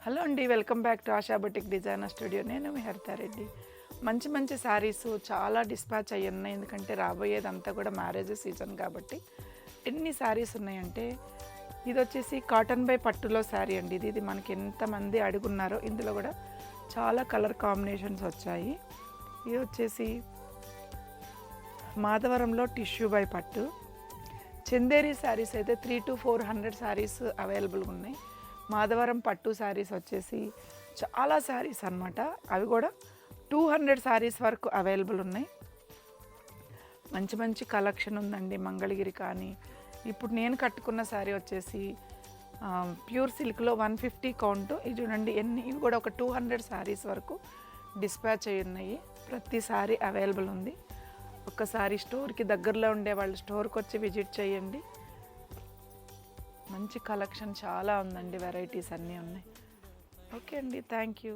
Hello అండి, welcome back to ASHA boutique designer studio. నేను మీ హరితారెడ్డి. మంచి మంచి శారీస్ చాలా డిస్పాచ్ అయ్యి ఉన్నాయి. ఎందుకంటే రాబోయేదంతా కూడా మ్యారేజ్ సీజన్ కాబట్టి ఎన్ని శారీస్ ఉన్నాయంటే, ఇది వచ్చేసి కాటన్ బై పట్టులో శారీ అండి. ఇది మనకి ఎంతమంది అడుగున్నారో. ఇందులో కూడా చాలా కలర్ కాంబినేషన్స్ వచ్చాయి. ఇది వచ్చేసి మాధవరంలో టిష్యూ బై పట్టు. చందేరి శారీస్ అయితే 300 to 400 శారీస్ అవైలబుల్గా ఉన్నాయి. మాధవరం పట్టు శారీస్ వచ్చేసి చాలా శారీస్ అన్నమాట. అవి కూడా 200 శారీస్ వరకు అవైలబుల్ ఉన్నాయి. మంచి మంచి కలెక్షన్ ఉందండి. మంగళగిరి కానీ, ఇప్పుడు నేను కట్టుకున్న శారీ వచ్చేసి ప్యూర్ సిల్క్లో 150 కౌంట్. ఇది చూడండి ఇవి కూడా ఒక 200 శారీస్ వరకు డిస్పాచ్ అయ్యి ఉన్నాయి. ప్రతి శారీ అవైలబుల్ ఉంది. ఒక్కసారి స్టోర్కి దగ్గరలో ఉండే వాళ్ళు స్టోర్కి వచ్చి విజిట్ చేయండి. మంచి కలెక్షన్ చాలా ఉందండి. వెరైటీస్ అన్నీ ఉన్నాయి. ఓకే అండి, థ్యాంక్ యూ.